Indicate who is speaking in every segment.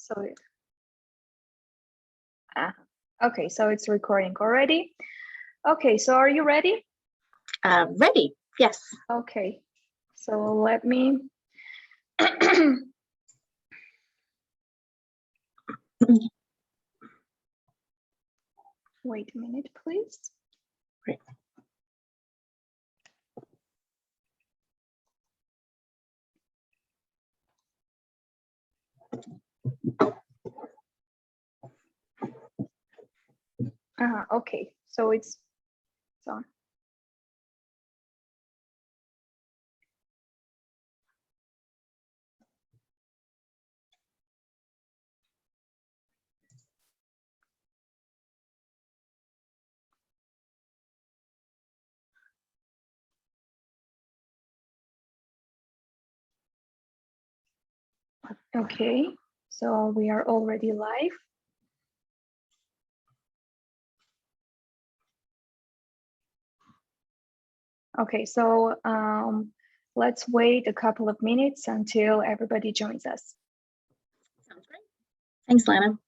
Speaker 1: So, okay, so it's recording already. Okay, so are you ready?
Speaker 2: Ready, yes.
Speaker 1: Okay, so let me. Wait a minute, please.
Speaker 2: Great.
Speaker 1: Okay, so it's on. Okay, so we are already live. Okay, so let's wait a couple of minutes until everybody joins us.
Speaker 2: Sounds great. Thanks, Lana.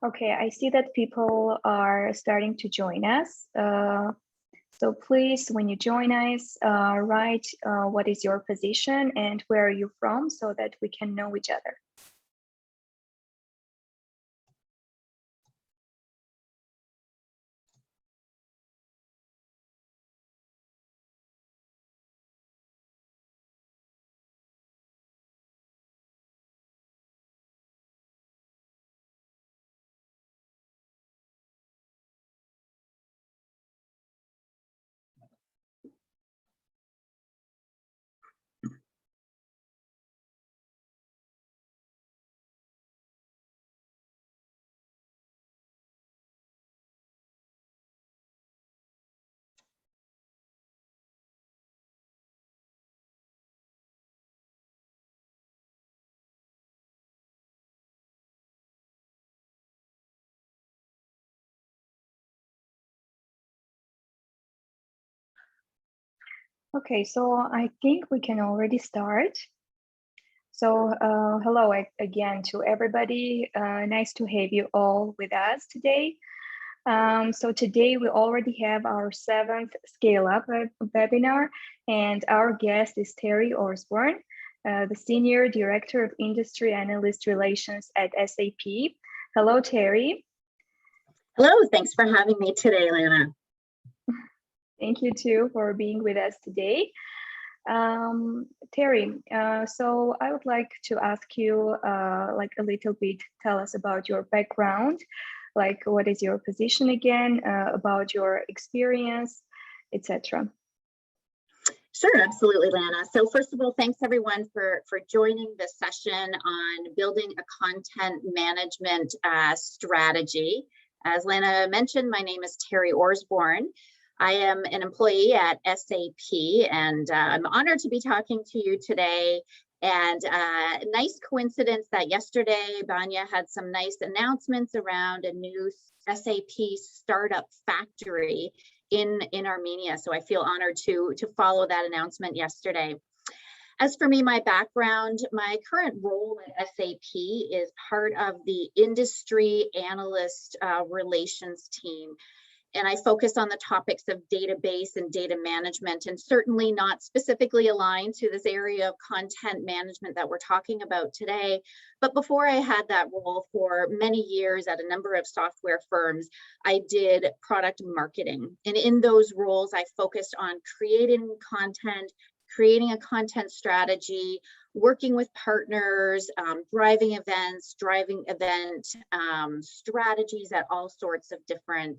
Speaker 1: Okay, I see that people are starting to join us. So please, when you join us, write what is your position and where are you from so that we can know each other. Okay, so I think we can already start. So hello again to everybody. Nice to have you all with us today. So today we already have our 7th ScaleUP webinar, and our guest is Terry Orsborn. the Senior Director of Industry Analyst Relations at SAP. Hello, Terry.
Speaker 2: Hello, thanks for having me today, Lana.
Speaker 1: Thank you too for being with us today. Terry, so I would like to ask you like a little bit, tell us about your background, like what is your position again, about your experience, etc.
Speaker 2: Sure, absolutely, Lana. So first of all, thanks everyone for joining this session on building a content management strategy. As Lana mentioned, my name is Terry Orsborn. I am an employee at SAP, and I'm honored to be talking to you today. And nice coincidence that yesterday, Banya had some nice announcements around a new SAP startup factory in Armenia. So I feel honored to follow that announcement yesterday. As for me, my background, my current role at SAP is part of the industry analyst relations team. And I focus on the topics of database and data management, and certainly not specifically aligned to this area of content management that we're talking about today. But before I had that role for many years at a number of software firms, I did product marketing. And in those roles, I focused on creating content, creating a content strategy, working with partners, driving event strategies at all sorts of different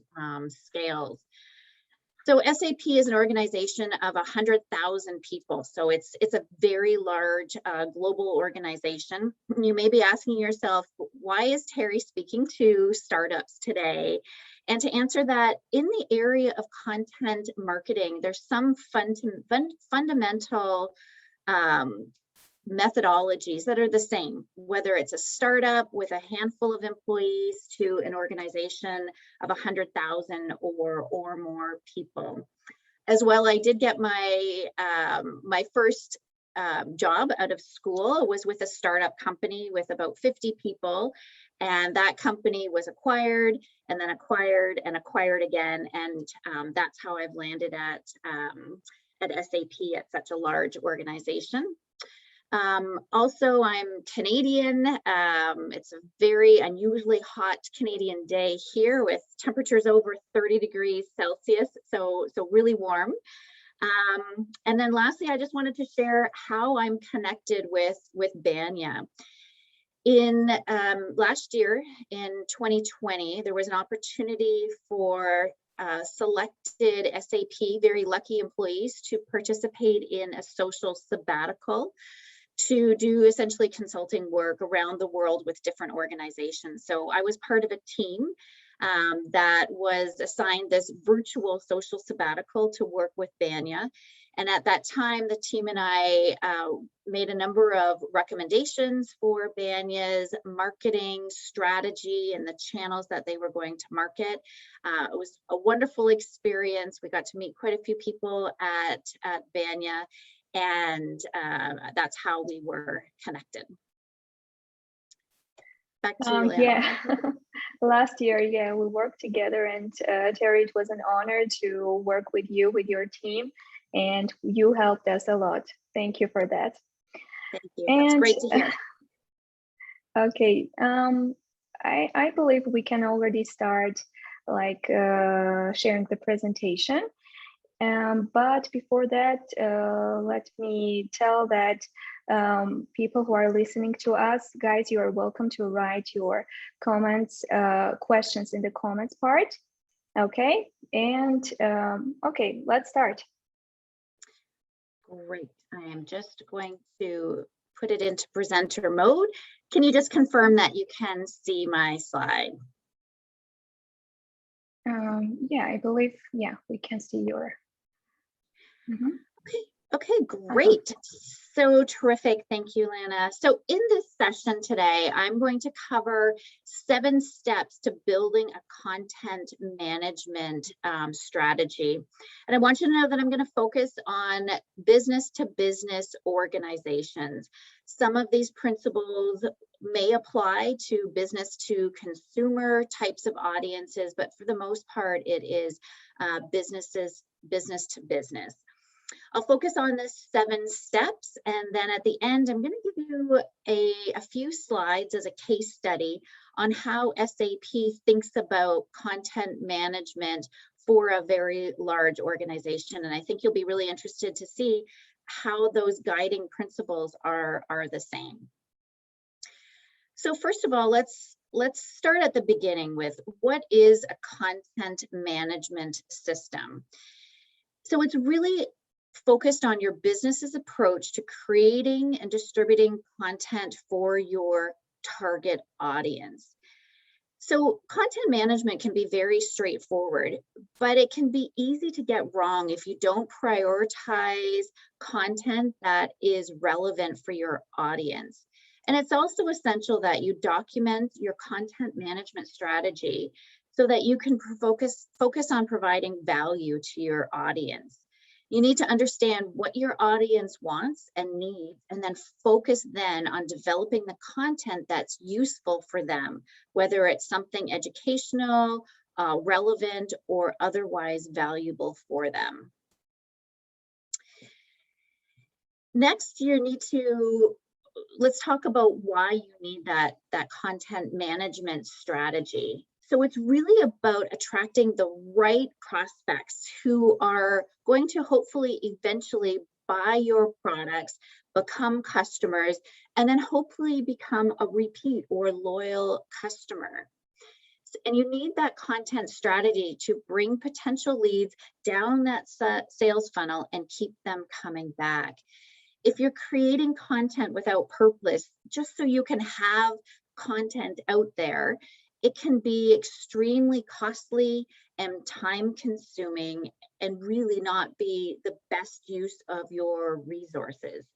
Speaker 2: scales. So SAP is an organization of 100,000 people. So it's a very large global organization. You may be asking yourself, why is Terry speaking to startups today? And to answer that, in the area of content marketing, there's some fundamental methodologies that are the same, whether it's a startup with a handful of employees to an organization of 100,000 or more people. As well, I did get my my first job out of school was with a startup company with about 50 people, and that company was acquired and then acquired and acquired again, and that's how I've landed at SAP at such a large organization. Also, I'm Canadian. It's a very unusually hot Canadian day here with temperatures over 30 degrees Celsius, so really warm. And then lastly, I just wanted to share how I'm connected with Banya. In last year, in 2020, there was an opportunity for selected SAP, very lucky employees to participate in a social sabbatical to do essentially consulting work around the world with different organizations. So I was part of a team that was assigned this virtual social sabbatical to work with Banya. And at that time, the team and I made a number of recommendations for Banya's marketing strategy and the channels that they were going to market. It was a wonderful experience. We got to meet quite a few people at Banya, and that's how we were connected. Back to you, Lana.
Speaker 1: Yeah, last year, yeah, we worked together, and Terry, it was an honor to work with you, with your team, and you helped us a lot. Thank you for that.
Speaker 2: Thank you. That's great to hear.
Speaker 1: Okay, I believe we can already start like sharing the presentation. But before that, let me tell that people who are listening to us, guys, you are welcome to write your comments, questions in the comments part. Okay, and okay, let's start.
Speaker 2: Great. I am just going to put it into presenter mode. Can you just confirm that you can see my slide?
Speaker 1: Yeah, I believe, yeah, we can see your.
Speaker 2: Okay, great. So terrific. Thank you, Lana. So in this session today, I'm going to cover 7 steps to building a content management strategy. And I want you to know that I'm going to focus on business to business organizations. Some of these principles may apply to business to consumer types of audiences, but for the most part, it is business to business. I'll focus on the 7 steps, and then at the end, I'm going to give you a few slides as a case study on how SAP thinks about content management for a very large organization. And I think you'll be really interested to see how those guiding principles are the same. So first of all, let's start at the beginning with what is a content management system. So it's really focused on your business's approach to creating and distributing content for your target audience. So content management can be very straightforward, but it can be easy to get wrong if you don't prioritize content that is relevant for your audience. And it's also essential that you document your content management strategy so that you can focus on providing value to your audience. You need to understand what your audience wants and needs, and then focus then on developing the content that's useful for them, whether it's something educational, relevant, or otherwise valuable for them. Next, let's talk about why you need that content management strategy. So it's really about attracting the right prospects who are going to hopefully eventually buy your products, become customers, and then hopefully become a repeat or loyal customer. And you need that content strategy to bring potential leads down that sales funnel and keep them coming back. If you're creating content without purpose, just so you can have content out there, it can be extremely costly and time consuming and really not be the best use of your resources.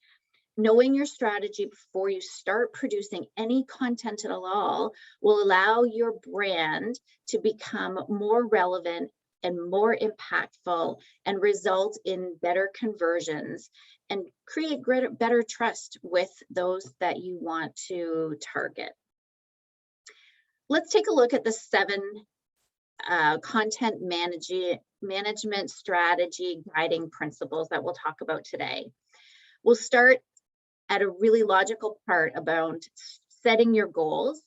Speaker 2: Knowing your strategy before you start producing any content at all will allow your brand to become more relevant and more impactful and result in better conversions and create better trust with those that you want to target. Let's take a look at the 7 content management strategy guiding principles that we'll talk about today. We'll start at a really logical part about setting your goals.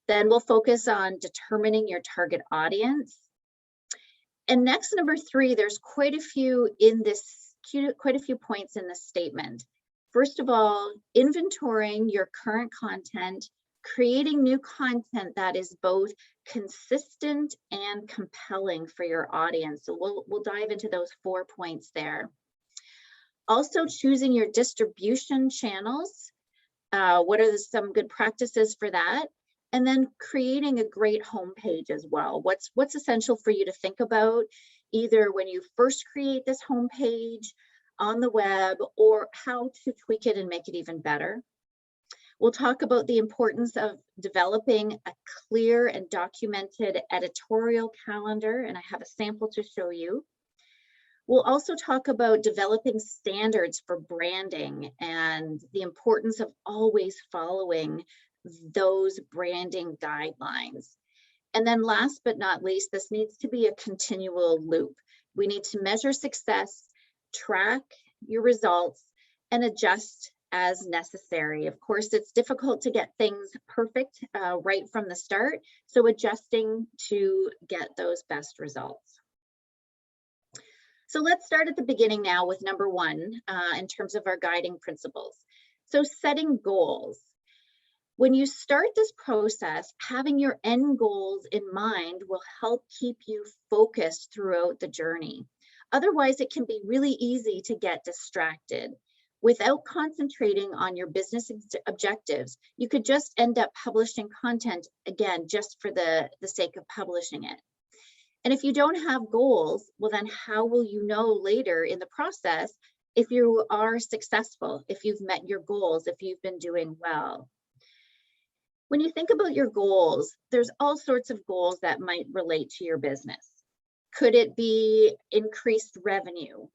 Speaker 2: Then we'll focus on determining your target audience. And next, number 3, there's quite a few points in this statement. First of all, inventorying your current content, creating new content that is both consistent and compelling for your audience. So we'll dive into those 4 points there. Also, choosing your distribution channels. What are some good practices for that? And then creating a great homepage as well. What's essential for you to think about, either when you first create this homepage on the web, or how to tweak it and make it even better. We'll talk about the importance of developing a clear and documented editorial calendar, and I have a sample to show you. We'll also talk about developing standards for branding and the importance of always following those branding guidelines. And then last but not least, this needs to be a continual loop. We need to measure success, track your results, and adjust as necessary. Of course, it's difficult to get things perfect right from the start, so adjusting to get those best results. So let's start at the beginning now with number 1 in terms of our guiding principles. So setting goals. When you start this process, having your end goals in mind will help keep you focused throughout the journey. Otherwise, it can be really easy to get distracted. Without concentrating on your business objectives, you could just end up publishing content, again, just for the sake of publishing it. And if you don't have goals, well, then how will you know later in the process if you are successful, if you've met your goals, if you've been doing well? When you think about your goals, there's all sorts of goals that might relate to your business. Could it be increased revenue?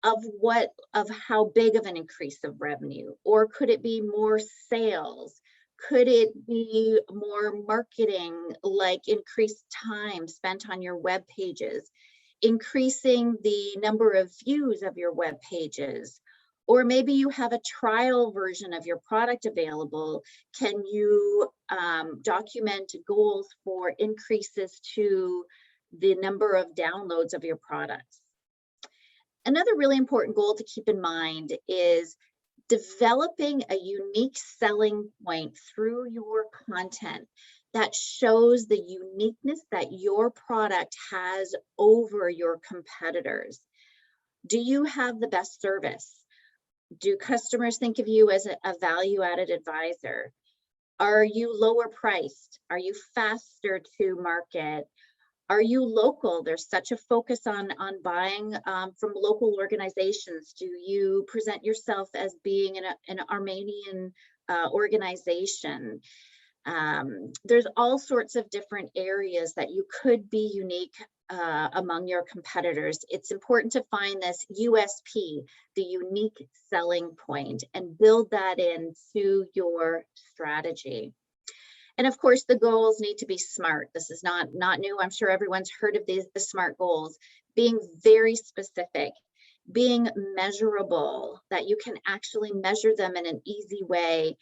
Speaker 2: Of how big of an increase of revenue? Or could it be more sales? Could it be more marketing, like increased time spent on your web pages? increasing the number of views of your web pages, or maybe you have a trial version of your product available. Can you document goals for increases to the number of downloads of your products? Another really important goal to keep in mind is developing a unique selling point through your content that shows the uniqueness that your product has over your competitors. Do you have the best service? Do customers think of you as a value-added advisor? Are you lower priced? Are you faster to market? Are you local? There's such a focus on buying from local organizations. Do you present yourself as being an Armenian organization? There's all sorts of different areas that you could be unique among your competitors. It's important to find this USP, the unique selling point, and build that into your strategy. And of course, the goals need to be SMART. This is not new. I'm sure everyone's heard of the SMART goals. Being very specific, being measurable, that you can actually measure them in an easy way,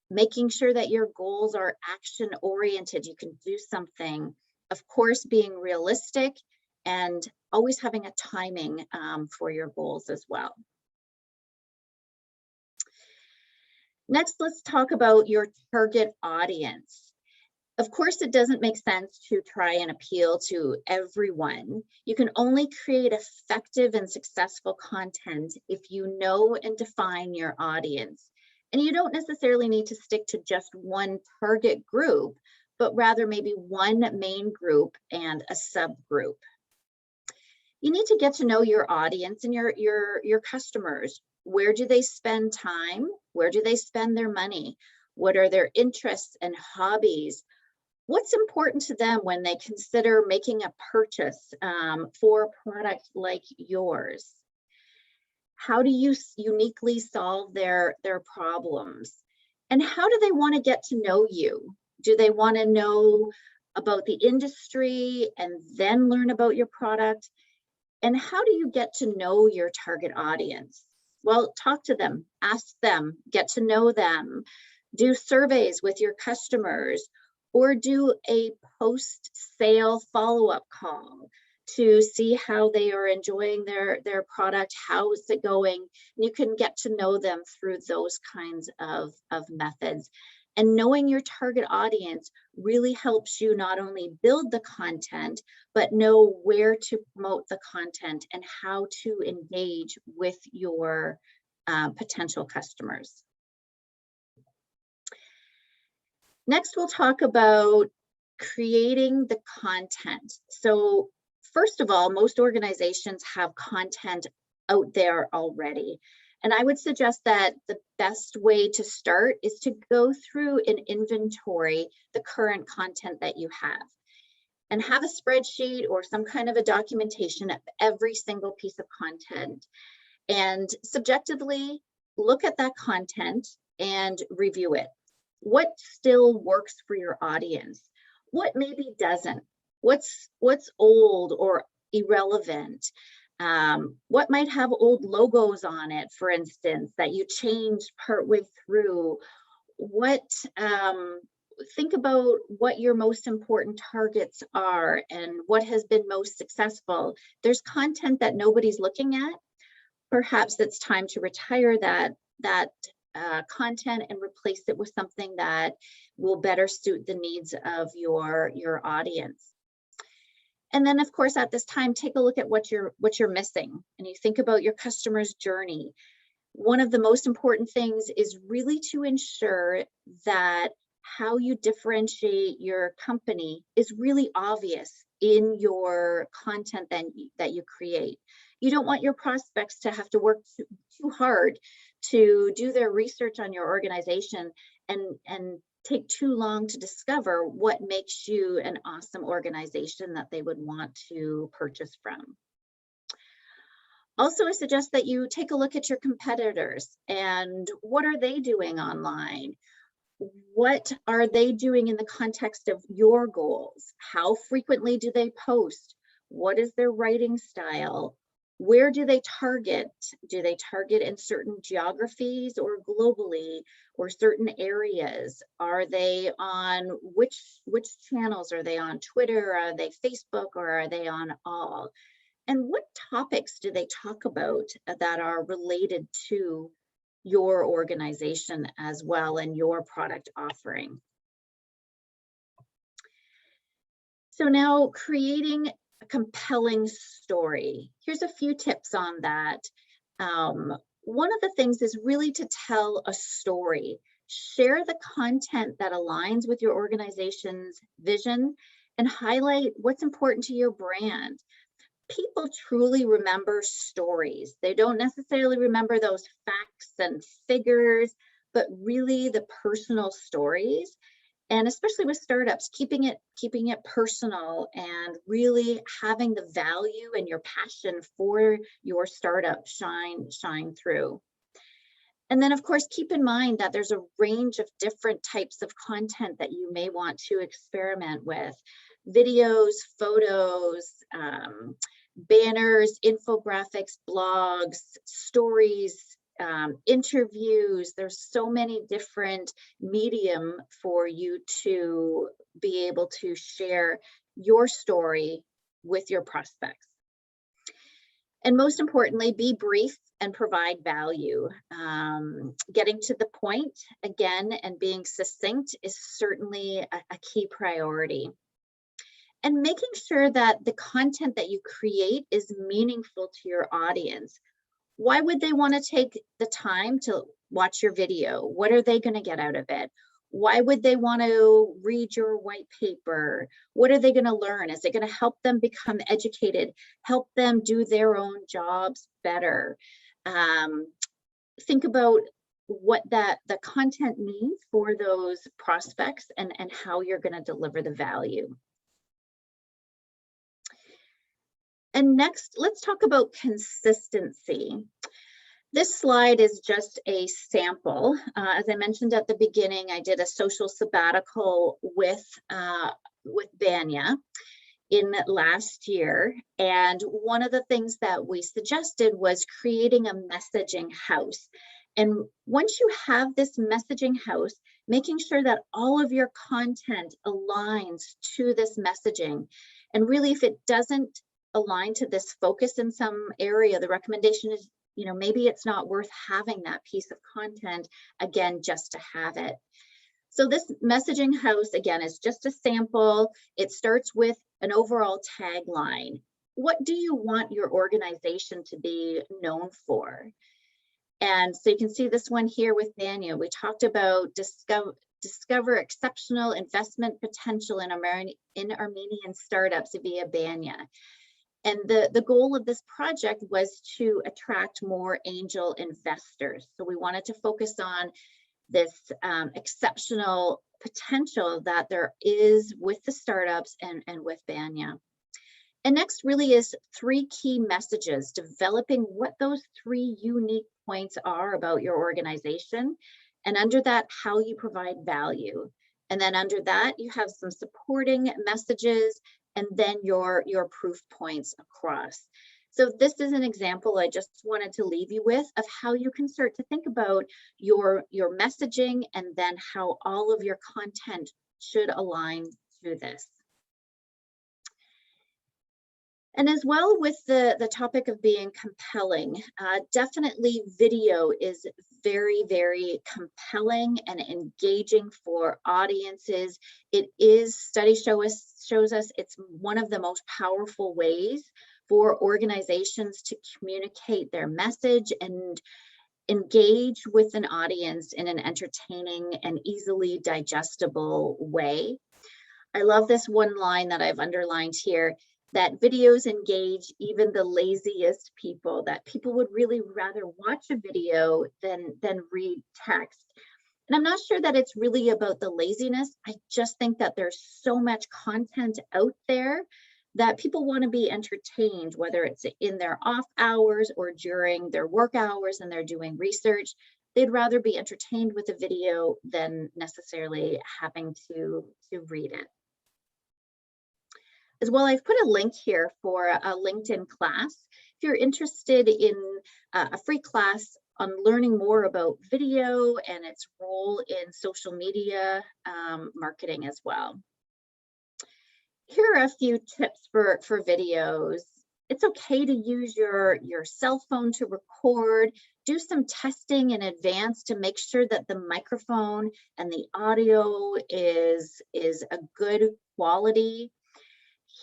Speaker 2: making sure that your goals are action oriented. You can do something. Of course, being realistic and always having a timing for your goals as well. Next, let's talk about your target audience. Of course, it doesn't make sense to try and appeal to everyone. You can only create effective and successful content if you know and define your audience. And you don't necessarily need to stick to just one target group, but rather maybe one main group and a subgroup. You need to get to know your audience and your customers. Where do they spend time? Where do they spend their money? What are their interests and hobbies? What's important to them when they consider making a purchase for a product like yours? How do you uniquely solve their problems? And how do they want to get to know you? Do they want to know about the industry and then learn about your product? And how do you get to know your target audience? Well, talk to them, ask them, get to know them, do surveys with your customers, or do a post-sale follow-up call to see how they are enjoying their product, how is it going. You can get to know them through those kinds of methods. And knowing your target audience really helps you not only build the content, but know where to promote the content and how to engage with your potential customers. Next, we'll talk about creating the content. So first of all, most organizations have content out there already. And I would suggest that the best way to start is to go through and inventory the current content that you have. And have a spreadsheet or some kind of a documentation of every single piece of content. And subjectively look at that content and review it. What still works for your audience? What maybe doesn't? What's old or irrelevant? What might have old logos on it, for instance, that you changed partway through? Think about what your most important targets are and what has been most successful. There's content that nobody's looking at. Perhaps it's time to retire that content and replace it with something that will better suit the needs of your audience. And then, of course, at this time, take a look at what you're missing, and you think about your customer's journey. One of the most important things is really to ensure that how you differentiate your company is really obvious in your content that you create. You don't want your prospects to have to work too hard to do their research on your organization and take too long to discover what makes you an awesome organization that they would want to purchase from. Also, I suggest that you take a look at your competitors and what are they doing online? What are they doing in the context of your goals? How frequently do they post? What is their writing style? Where do they target? Do they target in certain geographies or globally or certain areas? Are they on which channels? Are they on Twitter? Are they Facebook, or are they on all? And what topics do they talk about that are related to your organization as well and your product offering? So now, creating a compelling story. Here's a few tips on that. One of the things is really to tell a story. Share the content that aligns with your organization's vision and highlight what's important to your brand. People truly remember stories. They don't necessarily remember those facts and figures, but really the personal stories. And especially with startups, keeping it personal and really having the value and your passion for your startup shine through. And then, of course, keep in mind that there's a range of different types of content that you may want to experiment with. Videos, photos, banners, infographics, blogs, stories, interviews. There's so many different medium for you to be able to share your story with your prospects. And most importantly, be brief and provide value. Getting to the point again and being succinct is certainly a key priority. And making sure that the content that you create is meaningful to your audience. Why would they want to take the time to watch your video? What are they going to get out of it? Why would they want to read your white paper? What are they going to learn? Is it going to help them become educated, help them do their own jobs better? Think about what the content means for those prospects and how you're going to deliver the value. And next, let's talk about consistency. This slide is just a sample. As I mentioned at the beginning, I did a social sabbatical with Banya in last year. And one of the things that we suggested was creating a messaging house. And once you have this messaging house, making sure that all of your content aligns to this messaging. And really, if it doesn't align to this focus in some area, the recommendation is, maybe it's not worth having that piece of content, again, just to have it. So this messaging house, again, is just a sample. It starts with an overall tagline. What do you want your organization to be known for? And so you can see this one here with Banya. We talked about discover exceptional investment potential in Armenian startups via Banya. And the goal of this project was to attract more angel investors. So we wanted to focus on this exceptional potential that there is with the startups and with Banya. And next really is 3 key messages, developing what those 3 unique points are about your organization. And under that, how you provide value. And then under that, you have some supporting messages and then your proof points across. So this is an example I just wanted to leave you with of how you can start to think about your messaging and then how all of your content should align to this. And as well with the topic of being compelling, definitely video is very, very compelling and engaging for audiences. It is, study shows us it's one of the most powerful ways for organizations to communicate their message and engage with an audience in an entertaining and easily digestible way. I love this one line that I've underlined here, that videos engage even the laziest people, that people would really rather watch a video than read text. And I'm not sure that it's really about the laziness. I just think that there's so much content out there that people want to be entertained, whether it's in their off hours or during their work hours and they're doing research. They'd rather be entertained with a video than necessarily having to read it. As well, I've put a link here for a LinkedIn class. If you're interested in a free class on learning more about video and its role in social media marketing as well. Here are a few tips for videos. It's okay to use your cell phone to record. Do some testing in advance to make sure that the microphone and the audio is a good quality.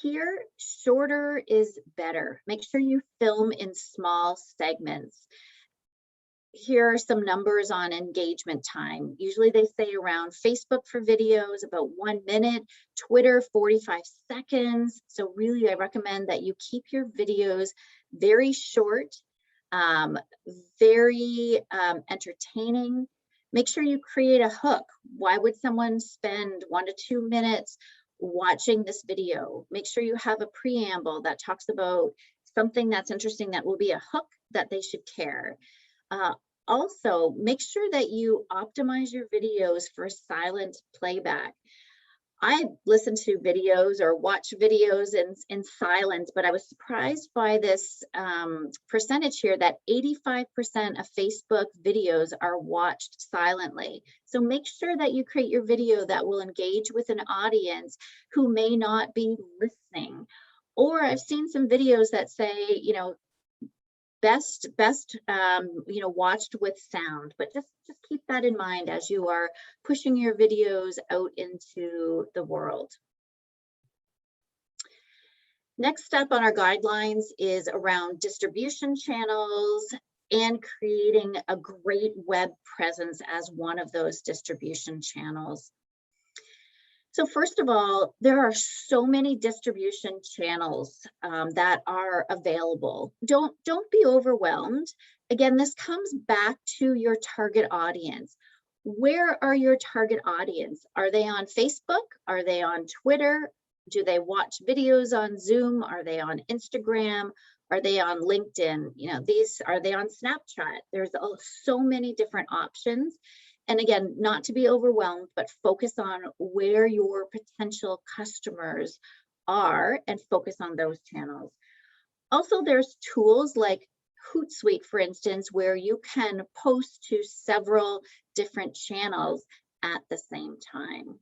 Speaker 2: Here, shorter is better. Make sure you film in small segments. Here are some numbers on engagement time. Usually they say around Facebook for videos, about 1 minute, Twitter, 45 seconds. So really, I recommend that you keep your videos very short, very entertaining. Make sure you create a hook. Why would someone spend 1 to 2 minutes watching this video? Make sure you have a preamble that talks about something that's interesting that will be a hook that they should care. Also, make sure that you optimize your videos for silent playback. I listen to videos or watch videos in silence, but I was surprised by this percentage here that 85% of Facebook videos are watched silently. So make sure that you create your video that will engage with an audience who may not be listening. Or I've seen some videos that say, you know, best watched with sound, but just keep that in mind as you are pushing your videos out into the world. Next up on our guidelines is around distribution channels and creating a great web presence as one of those distribution channels. So first of all, there are so many distribution channels that are available. Don't be overwhelmed. Again, this comes back to your target audience. Where are your target audience? Are they on Facebook? Are they on Twitter? Do they watch videos on Zoom? Are they on Instagram? Are they on LinkedIn? You know, are they on Snapchat? There's so many different options. And again, not to be overwhelmed, but focus on where your potential customers are and focus on those channels. Also, there's tools like Hootsuite, for instance, where you can post to several different channels at the same time.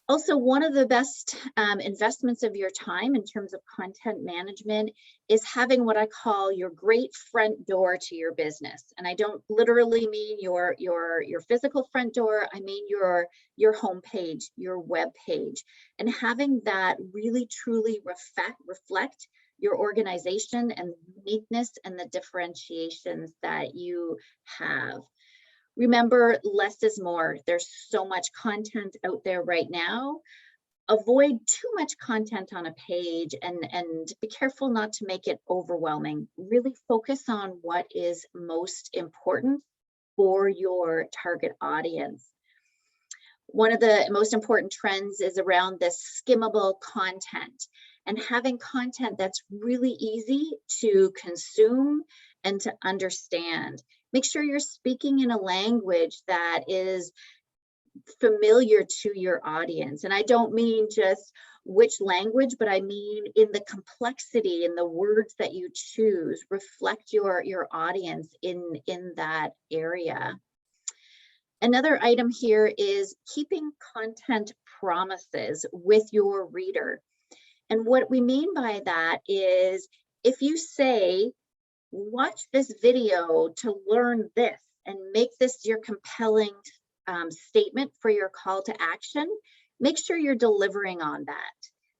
Speaker 2: Also, one of the best investments of your time in terms of content management is having what I call your great front door to your business. And I don't literally mean your physical front door, I mean your homepage, your web page, and having that really truly reflect your organization and the uniqueness and the differentiations that you have. Remember, less is more. There's so much content out there right now. Avoid too much content on a page and be careful not to make it overwhelming. Really focus on what is most important for your target audience. One of the most important trends is around this skimmable content and having content that's really easy to consume and to understand. Make sure you're speaking in a language that is familiar to your audience. And I don't mean just which language, but I mean in the complexity in the words that you choose, reflect your audience in that area. Another item here is keeping content promises with your reader. And what we mean by that is if you say, watch this video to learn this and make this your compelling statement for your call to action, make sure you're delivering on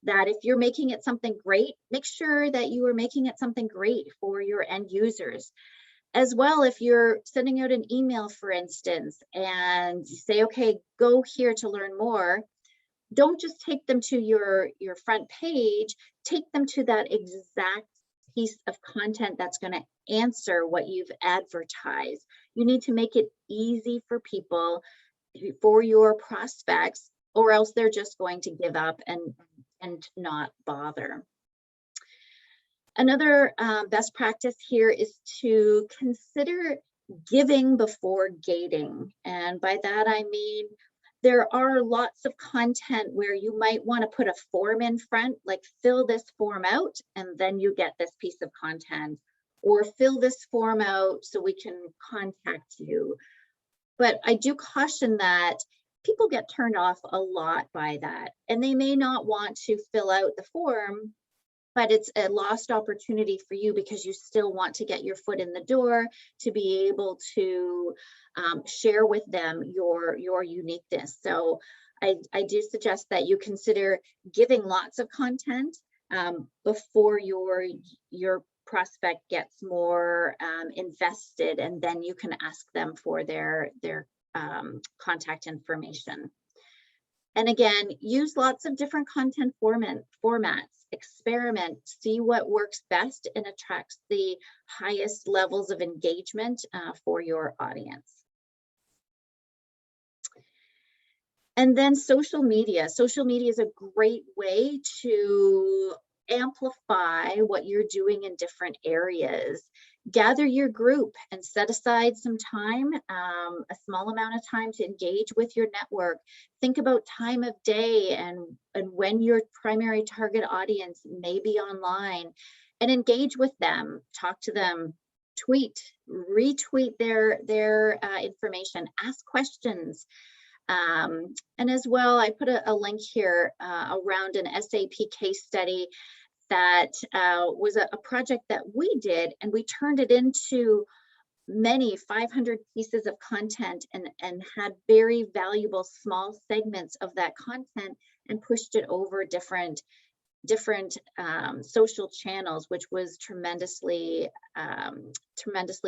Speaker 2: that if you're making it something great, make sure that you are making it something great for your end users. As well, if you're sending out an email, for instance, and you say, okay, go here to learn more, don't just take them to your front page, take them to that exact piece of content that's going to answer what you've advertised. You need to make it easy for people, for your prospects, or else they're just going to give up and not bother. Another best practice here is to consider giving before gating. And by that, I mean, There are lots of content where you might want to put a form in front, like fill this form out and then you get this piece of content, or fill this form out so we can contact you. But I do caution that people get turned off a lot by that, and they may not want to fill out the form, but it's a lost opportunity for you because you still want to get your foot in the door to be able to share with them your uniqueness. So I do suggest that you consider giving lots of content before your prospect gets more invested, and then you can ask them for their contact information. And again, use lots of different content formats, experiment, see what works best and attracts the highest levels of engagement for your audience. And then social media. Social media is a great way to amplify what you're doing in different areas. Gather your group and set aside some time, a small amount of time to engage with your network. Think about time of day and when your primary target audience may be online, and engage with them, talk to them, tweet, retweet their information, ask questions. And as well, I put a link here around an SAP case study that was a project that we did, and we turned it into many 500 pieces of content and had very valuable small segments of that content and pushed it over different social channels, which was tremendously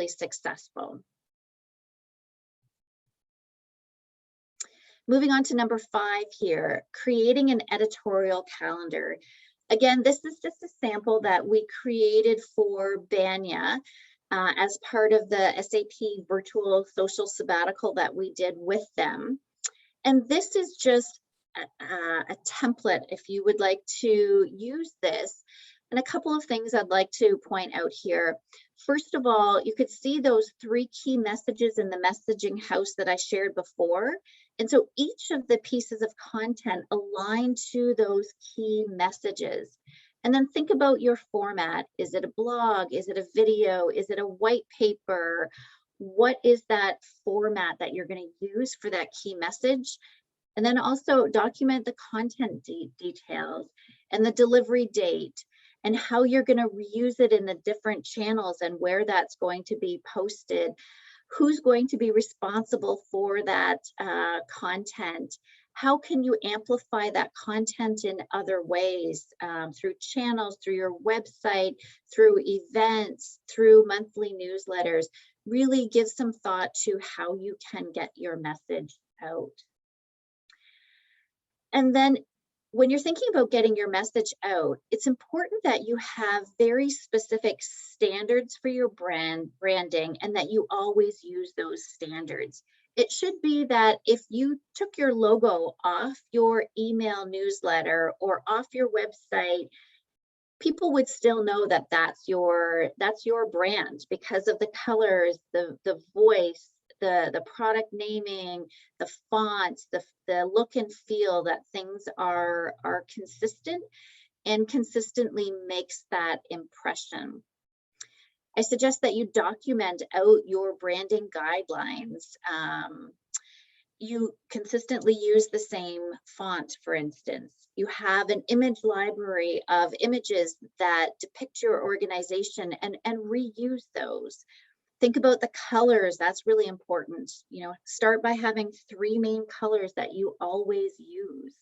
Speaker 2: successful. Moving on to number 5 here, creating an editorial calendar. Again, this is just a sample that we created for Banya as part of the SAP virtual social sabbatical that we did with them. And this is just a template if you would like to use this. And a couple of things I'd like to point out here. First of all, you could see those 3 key messages in the messaging house that I shared before. And so each of the pieces of content align to those key messages. And then think about your format. Is it a blog? Is it a video? Is it a white paper? What is that format that you're going to use for that key message? And then also document the content details and the delivery date and how you're going to reuse it in the different channels and where that's going to be posted. Who's going to be responsible for that content? How can you amplify that content in other ways, through channels, through your website, through events, through monthly newsletters? Really give some thought to how you can get your message out. And then when you're thinking about getting your message out, it's important that you have very specific standards for your branding and that you always use those standards. It should be that if you took your logo off your email newsletter or off your website, people would still know that that's your brand because of the colors, the voice, the product naming, the fonts, the look and feel, that things are consistent and consistently makes that impression. I suggest that you document out your branding guidelines. You consistently use the same font, for instance. You have an image library of images that depict your organization and reuse those. Think about the colors. That's really important. You know, start by having 3 main colors that you always use.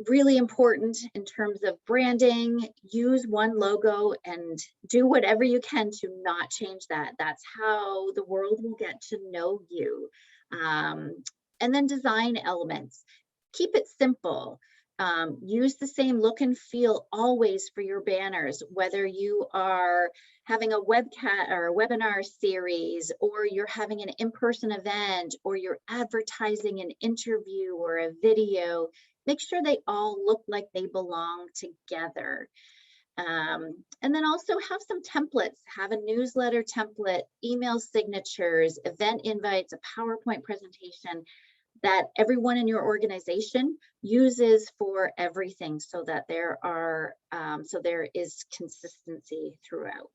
Speaker 2: Really important in terms of branding, use one logo and do whatever you can to not change that. That's how the world will get to know you. And then design elements. Keep it simple. Use the same look and feel always for your banners, whether you are having a webcast or a webinar series, or you're having an in-person event, or you're advertising an interview or a video. Make sure they all look like they belong together. And then also have some templates, have a newsletter template, email signatures, event invites, a PowerPoint presentation that everyone in your organization uses for everything, so that there is consistency throughout.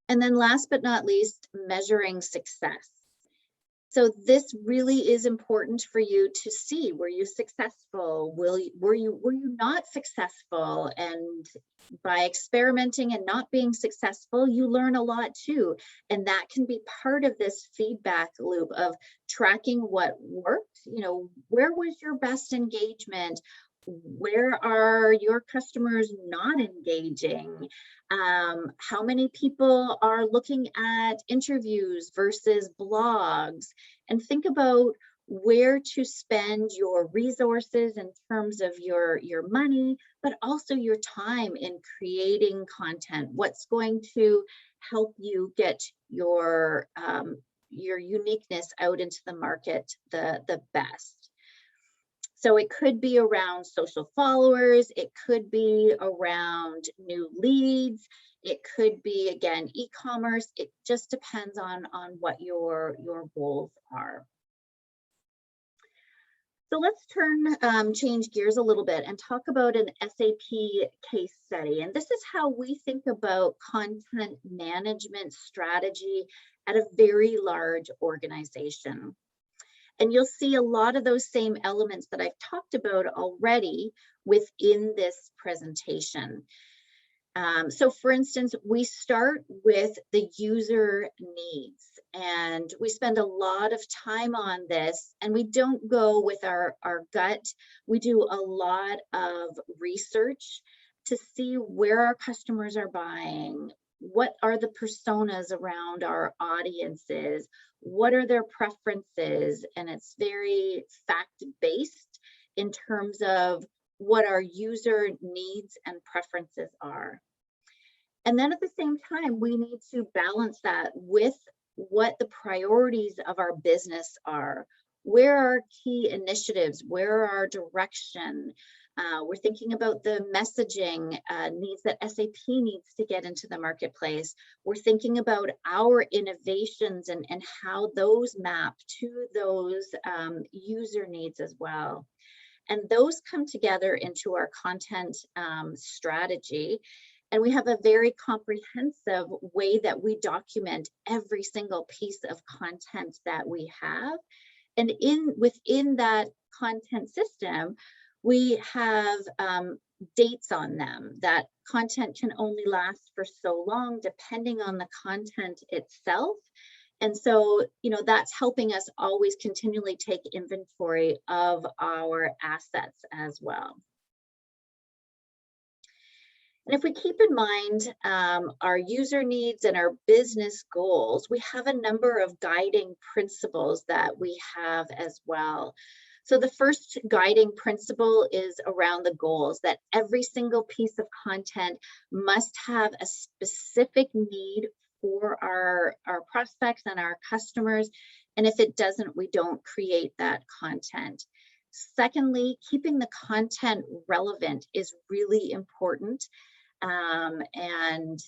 Speaker 2: And then last but not least, measuring success. So this really is important for you to see. Were you successful? Were you not successful? And by experimenting and not being successful, you learn a lot too. And that can be part of this feedback loop of tracking what worked. You know, where was your best engagement? Where are your customers not engaging? How many people are looking at interviews versus blogs? And think about where to spend your resources in terms of your money, but also your time in creating content. What's going to help you get your uniqueness out into the market the best? So it could be around social followers, it could be around new leads, it could be, again, e-commerce. It just depends on what your goals are. So let's change gears a little bit and talk about an SAP case study. And this is how we think about content management strategy at a very large organization. And you'll see a lot of those same elements that I've talked about already within this presentation. So for instance, we start with the user needs, and we spend a lot of time on this, and we don't go with our gut. We do a lot of research to see where our customers are buying, what are the personas around our audiences, what are their preferences, and it's very fact-based in terms of what our user needs and preferences are. And then at the same time, we need to balance that with what the priorities of our business are. Where are key initiatives? Where are our direction? We're thinking about the messaging needs that SAP needs to get into the marketplace. We're thinking about our innovations and how those map to those user needs as well. And those come together into our content strategy. And we have a very comprehensive way that we document every single piece of content that we have. And within that content system, we have dates on them. That content can only last for so long depending on the content itself. And so, you know, that's helping us always continually take inventory of our assets as well. And if we keep in mind our user needs and our business goals, we have a number of guiding principles that we have as well. So the first guiding principle is around the goals, that every single piece of content must have a specific need for our prospects and our customers. And if it doesn't, we don't create that content. Secondly, keeping the content relevant is really important. And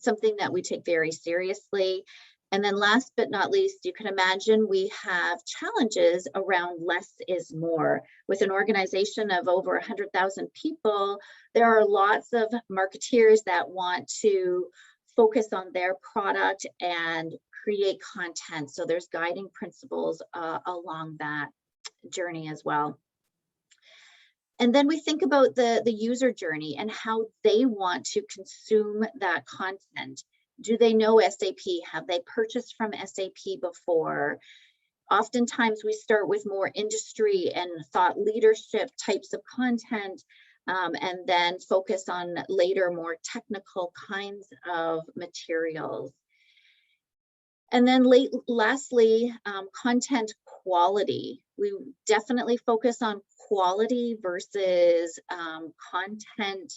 Speaker 2: something that we take very seriously. And then last but not least, you can imagine we have challenges around less is more. With an organization of over 100,000 people, there are lots of marketeers that want to focus on their product and create content. So there's guiding principles along that journey as well. And then we think about the user journey and how they want to consume that content. Do they know SAP? Have they purchased from SAP before? Oftentimes we start with more industry and thought leadership types of content, and then focus on later more technical kinds of materials. And then lastly, content quality. We definitely focus on quality versus content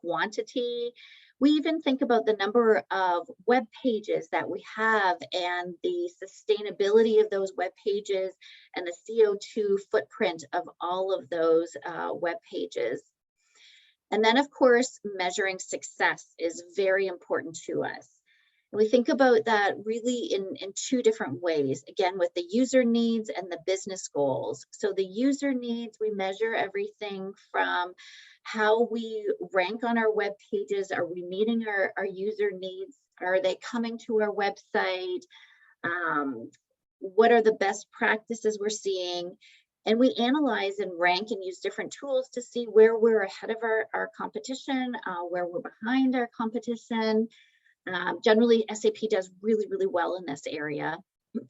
Speaker 2: quantity. We even think about the number of web pages that we have and the sustainability of those web pages and the CO2 footprint of all of those web pages. And then, of course, measuring success is very important to us. And we think about that really in two different ways, again, with the user needs and the business goals. So the user needs, we measure everything from how we rank on our web pages. Are we meeting our user needs? Are they coming to our website? What are the best practices we're seeing? And we analyze and rank and use different tools to see where we're ahead of our competition, where we're behind our competition. Generally, SAP does really, really well in this area.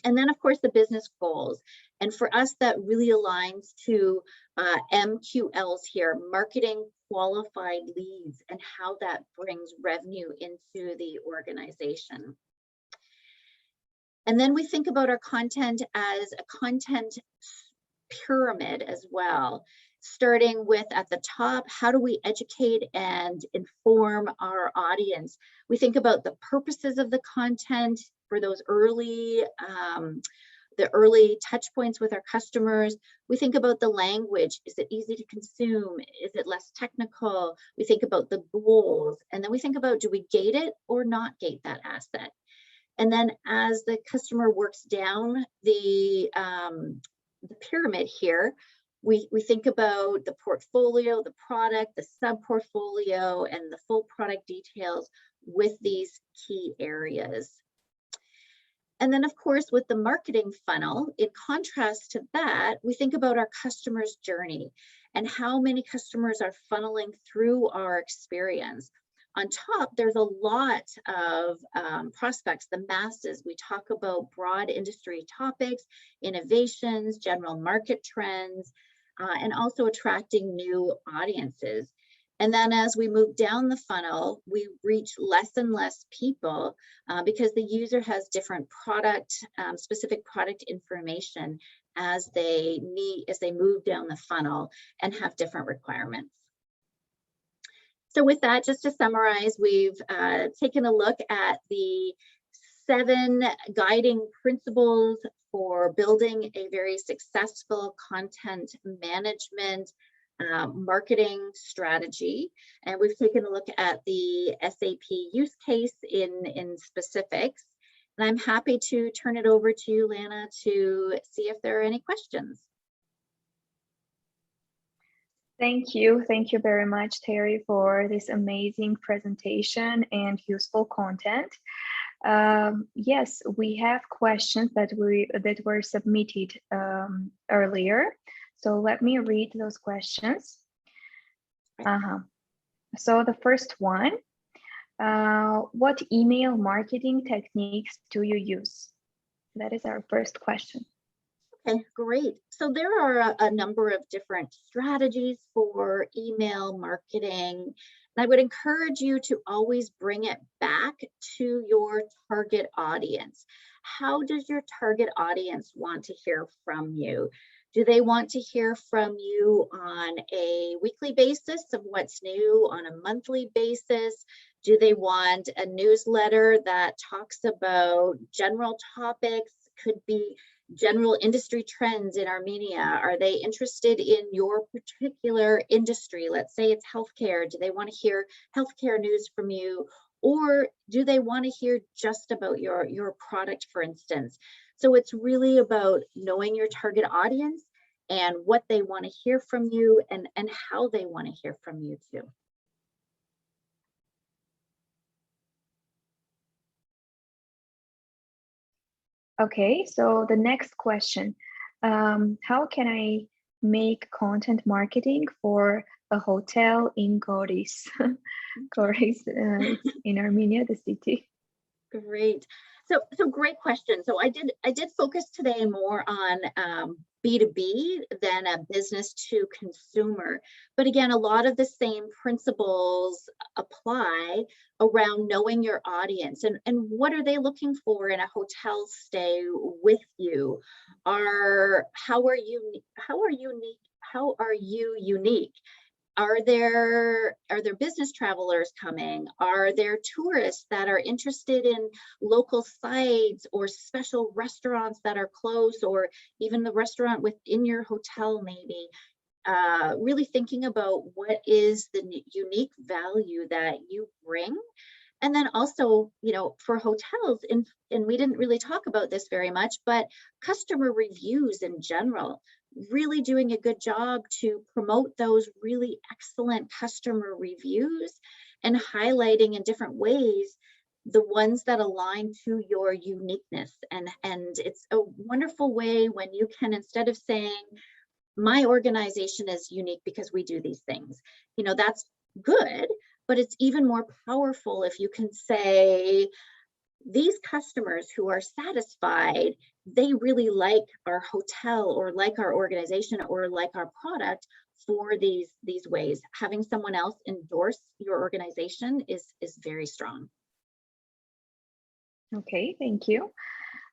Speaker 2: And then, of course, the business goals. And for us, that really aligns to MQLs here, marketing qualified leads, and how that brings revenue into the organization. And then we think about our content as a content pyramid as well, starting with at the top, how do we educate and inform our audience? We think about the purposes of the content for those early, the early touch points with our customers. We think about the language. Is it easy to consume? Is it less technical? We think about the goals. And then we think about, do we gate it or not gate that asset? And then as the customer works down the pyramid here, we think about the portfolio, the product, the sub-portfolio, and the full product details with these key areas. And then, of course, with the marketing funnel, in contrast to that, we think about our customer's journey and how many customers are funneling through our experience. On top, there's a lot of prospects, the masses. We talk about broad industry topics, innovations, general market trends, and also attracting new audiences. And then as we move down the funnel, we reach less and less people because the user has different product, specific product information as they move down the funnel and have different requirements. So with that, just to summarize, we've taken a look at the 7 guiding principles for building a very successful content management marketing strategy. And we've taken a look at the SAP use case in specifics. And I'm happy to turn it over to you, Lana, to see if there are any questions.
Speaker 1: Thank you. Thank you very much, Terry, for this amazing presentation and useful content. Yes, we have questions that were submitted earlier. So let me read those questions. So the first one, what email marketing techniques do you use? That is our first question.
Speaker 2: Okay, great. So there are a number of different strategies for email marketing. And I would encourage you to always bring it back to your target audience. How does your target audience want to hear from you? Do they want to hear from you on a weekly basis of what's new, on a monthly basis? Do they want a newsletter that talks about general topics? Could be general industry trends in Armenia. Are they interested in your particular industry? Let's say it's healthcare. Do they want to hear healthcare news from you? Or do they want to hear just about your product, for instance? So it's really about knowing your target audience and what they want to hear from you and how they want to hear from you too.
Speaker 1: Okay, so the next question, how can I make content marketing for a hotel in Goris? Goris, it's in Armenia, the city.
Speaker 2: Great. So great question. So I did focus today more on B2B than a business to consumer. But again, a lot of the same principles apply around knowing your audience and what are they looking for in a hotel stay with you? How are you unique? Are there business travelers coming? Are there tourists that are interested in local sites or special restaurants that are close, or even the restaurant within your hotel maybe? Really thinking about what is the unique value that you bring. And then also, for hotels, and we didn't really talk about this very much, but customer reviews in general, really doing a good job to promote those really excellent customer reviews and highlighting in different ways the ones that align to your uniqueness. And it's a wonderful way when you can, instead of saying, my organization is unique because we do these things, that's good, but it's even more powerful if you can say, these customers who are satisfied, they really like our hotel or like our organization or like our product for these ways. Having someone else endorse your organization is very strong.
Speaker 1: Okay, thank you.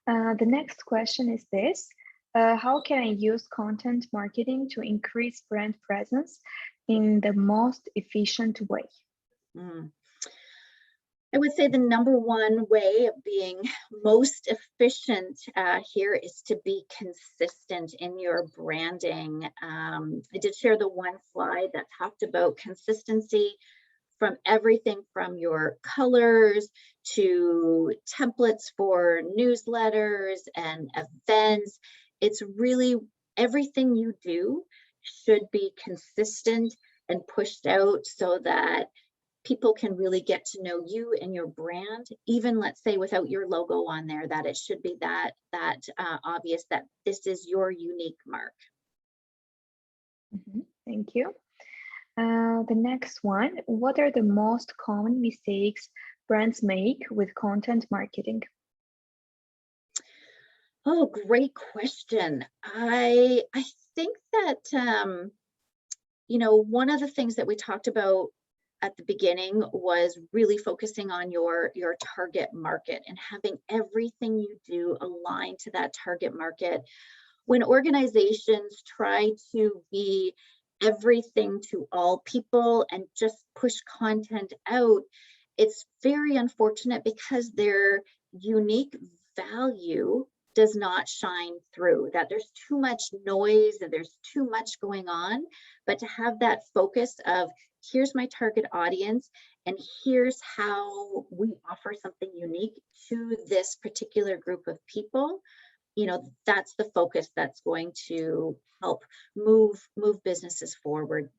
Speaker 1: The next question is this. How can I use content marketing to increase brand presence in the most efficient way?
Speaker 2: I would say the number one way of being most efficient here is to be consistent in your branding. I did share the one slide that talked about consistency from everything from your colors to templates for newsletters and events. It's really everything you do should be consistent and pushed out so that people can really get to know you and your brand, even let's say without your logo on there, that it should be that obvious that this is your unique mark.
Speaker 1: Thank you. The next one, what are the most common mistakes brands make with content marketing?
Speaker 2: Oh, great question. I think that, one of the things that we talked about at the beginning was really focusing on your target market and having everything you do align to that target market. When organizations try to be everything to all people and just push content out, it's very unfortunate because their unique value does not shine through, that there's too much noise and there's too much going on. But to have that focus of, here's my target audience and here's how we offer something unique to this particular group of people, that's the focus that's going to help move businesses forward.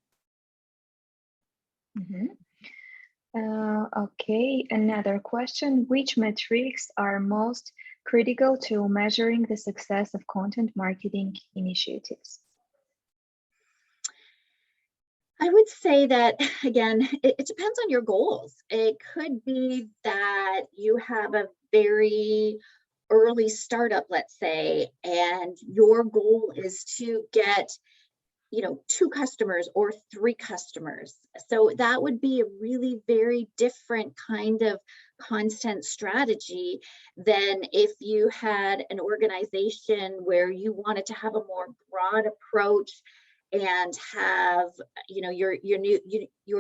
Speaker 1: Okay, another question. Which metrics are most critical to measuring the success of content marketing initiatives?
Speaker 2: I would say that, again, it depends on your goals. It could be that you have a very early startup, let's say, and your goal is to get 2 customers or 3 customers. So that would be a really very different kind of content strategy than if you had an organization where you wanted to have a more broad approach and have, your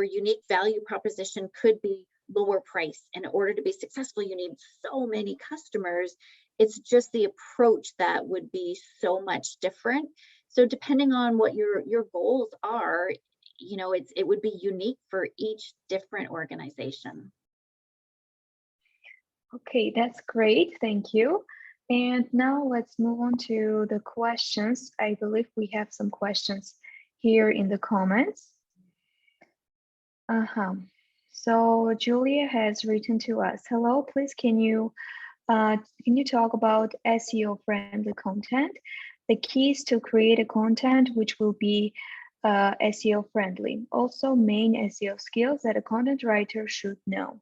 Speaker 2: unique value proposition could be lower price. In order to be successful, you need so many customers. It's just the approach that would be so much different. So depending on what your goals are, it would be unique for each different organization.
Speaker 1: Okay, that's great. Thank you. And now let's move on to the questions. I believe we have some questions here in the comments. So Julia has written to us. Hello, please can you talk about SEO friendly content? The keys to create a content which will be SEO friendly. Also main SEO skills that a content writer should know.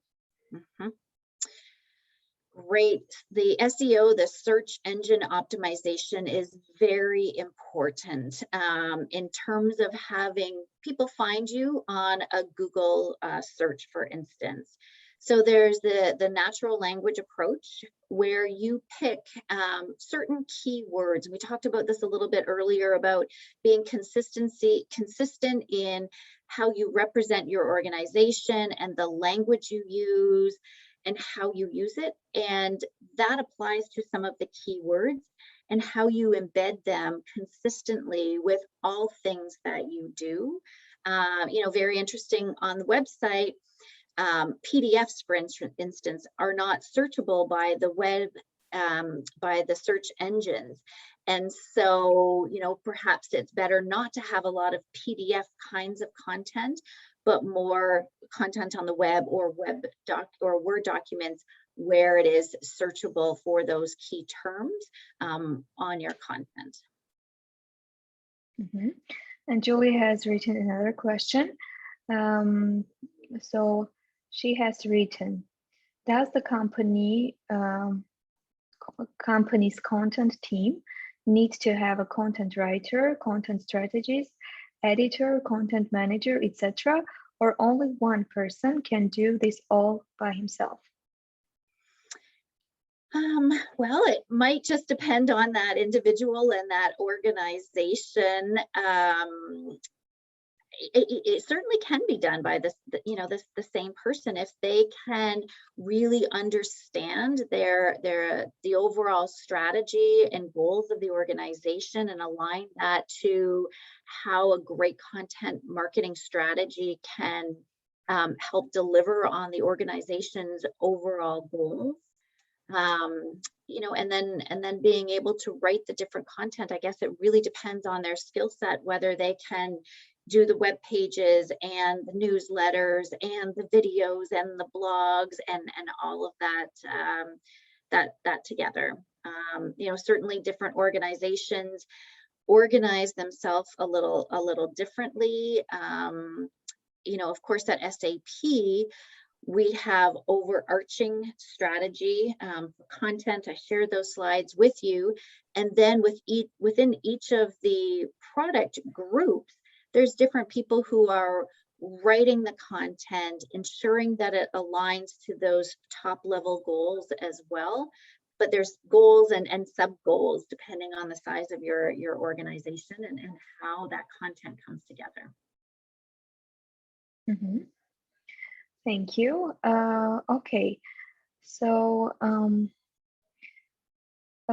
Speaker 2: Great. The SEO, the search engine optimization, is very important in terms of having people find you on a Google search, for instance. So there's the natural language approach, where you pick certain keywords. We talked about this a little bit earlier about being consistent in how you represent your organization and the language you use and how you use it. And that applies to some of the keywords and how you embed them consistently with all things that you do. Very interesting on the website. PDFs, for instance, are not searchable by the web, by the search engines. And so, perhaps it's better not to have a lot of PDF kinds of content, but more content on the web or Word documents where it is searchable for those key terms on your content.
Speaker 1: Mm-hmm. And Julie has written another question. So she has written, does the company's content team need to have a content writer, content strategist, editor, content manager, etc., or only one person can do this all by himself?
Speaker 2: Well, it might just depend on that individual and that organization. It certainly can be done by the same person if they can really understand the overall strategy and goals of the organization and align that to how a great content marketing strategy can help deliver on the organization's overall goals. And then being able to write the different content, I guess it really depends on their skill set, whether they can do the web pages and the newsletters and the videos and the blogs and all of that together. Certainly different organizations organize themselves a little differently. Of course, at SAP, we have overarching strategy for content. I shared those slides with you. And then within each of the product groups, there's different people who are writing the content, ensuring that it aligns to those top level goals as well. But there's goals and sub goals depending on the size of your organization and how that content comes together.
Speaker 1: Mm-hmm. Thank you. Okay, so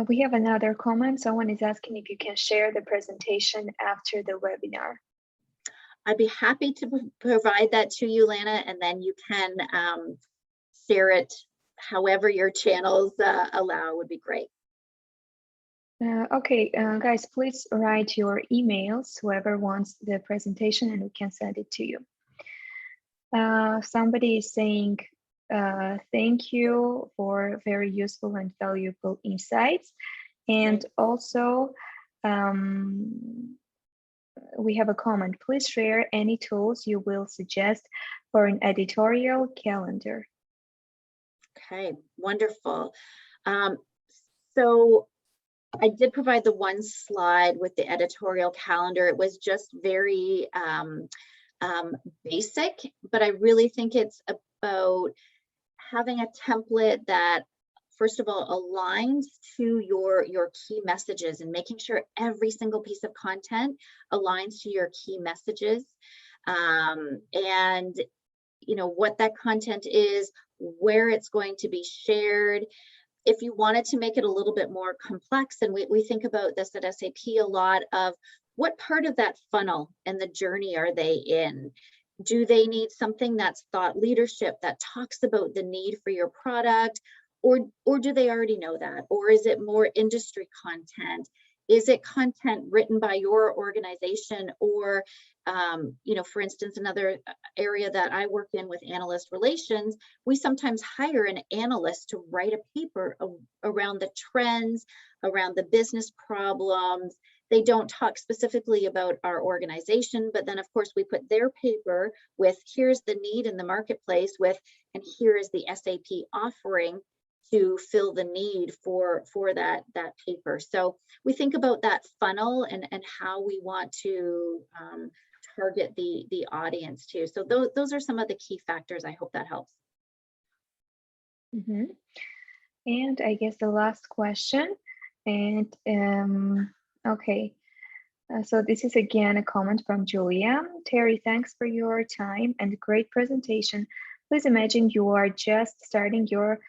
Speaker 1: we have another comment. Someone is asking if you can share the presentation after the webinar.
Speaker 2: I'd be happy to provide that to you, Lana, and then you can share it however your channels allow. Would be great.
Speaker 1: Okay, guys, please write your emails, whoever wants the presentation, and we can send it to you. Somebody is saying, thank you for very useful and valuable insights. And also, we have a comment. Please share any tools you will suggest for an editorial calendar.
Speaker 2: Okay, wonderful. So I did provide the one slide with the editorial calendar. It was just very basic, but I really think it's about having a template that, first of all, aligns to your key messages and making sure every single piece of content aligns to your key messages. And what that content is, where it's going to be shared. If you wanted to make it a little bit more complex, and we think about this at SAP a lot, of what part of that funnel and the journey are they in? Do they need something that's thought leadership that talks about the need for your product? Or do they already know that? Or is it more industry content? Is it content written by your organization? Or, for instance, another area that I work in with analyst relations, we sometimes hire an analyst to write a paper around the trends, around the business problems. They don't talk specifically about our organization, but then of course we put their paper with, here's the need in the marketplace with, and here is the SAP offering to fill the need for that paper. So we think about that funnel and how we want to target the audience too. So those are some of the key factors. I hope that helps.
Speaker 1: Mhm. And I guess the last question, and okay, so this is again a comment from Julia. Terry, thanks for your time and great presentation. Please imagine you are just starting your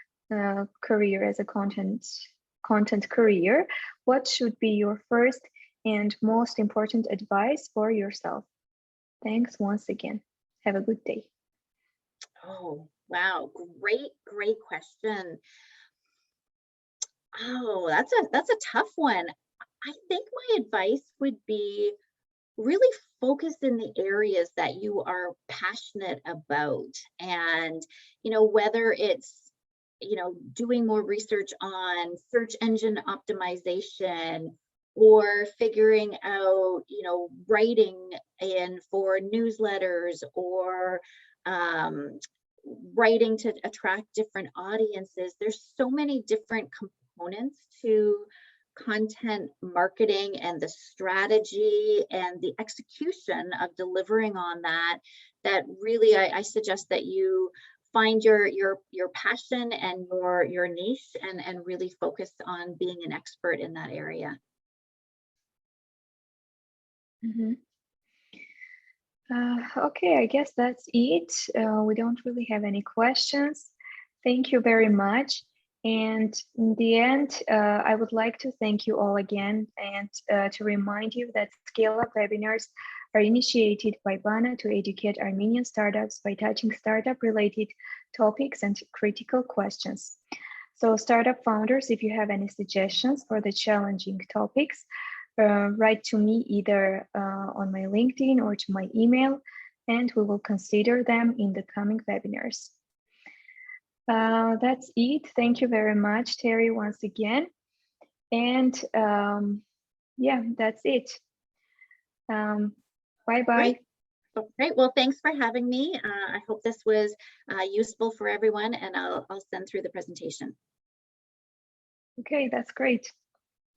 Speaker 1: career as a content career. What should be your first and most important advice for yourself? Thanks once again. Have a good day.
Speaker 2: Oh, wow. Great question. Oh, that's a tough one. I think my advice would be really focus in the areas that you are passionate about. And, whether it's, doing more research on search engine optimization or figuring out, writing in for newsletters or writing to attract different audiences. There's so many different components to content marketing and the strategy and the execution of delivering on that, that really I suggest that you find your passion and your niche and really focus on being an expert in that area.
Speaker 1: Mhm. Okay, I guess that's it. We don't really have any questions. Thank you very much. And in the end, I would like to thank you all again and to remind you that ScaleUp webinars are initiated by Bana to educate Armenian startups by touching startup-related topics and critical questions. So startup founders, if you have any suggestions for the challenging topics, write to me either on my LinkedIn or to my email, and we will consider them in the coming webinars. That's it. Thank you very much, Terry, once again. And yeah, that's it. Bye-bye.
Speaker 2: Great. Well, thanks for having me. I hope this was useful for everyone, and I'll send through the presentation.
Speaker 1: Okay, that's great.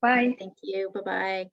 Speaker 1: Bye.
Speaker 2: Thank you. Bye-bye.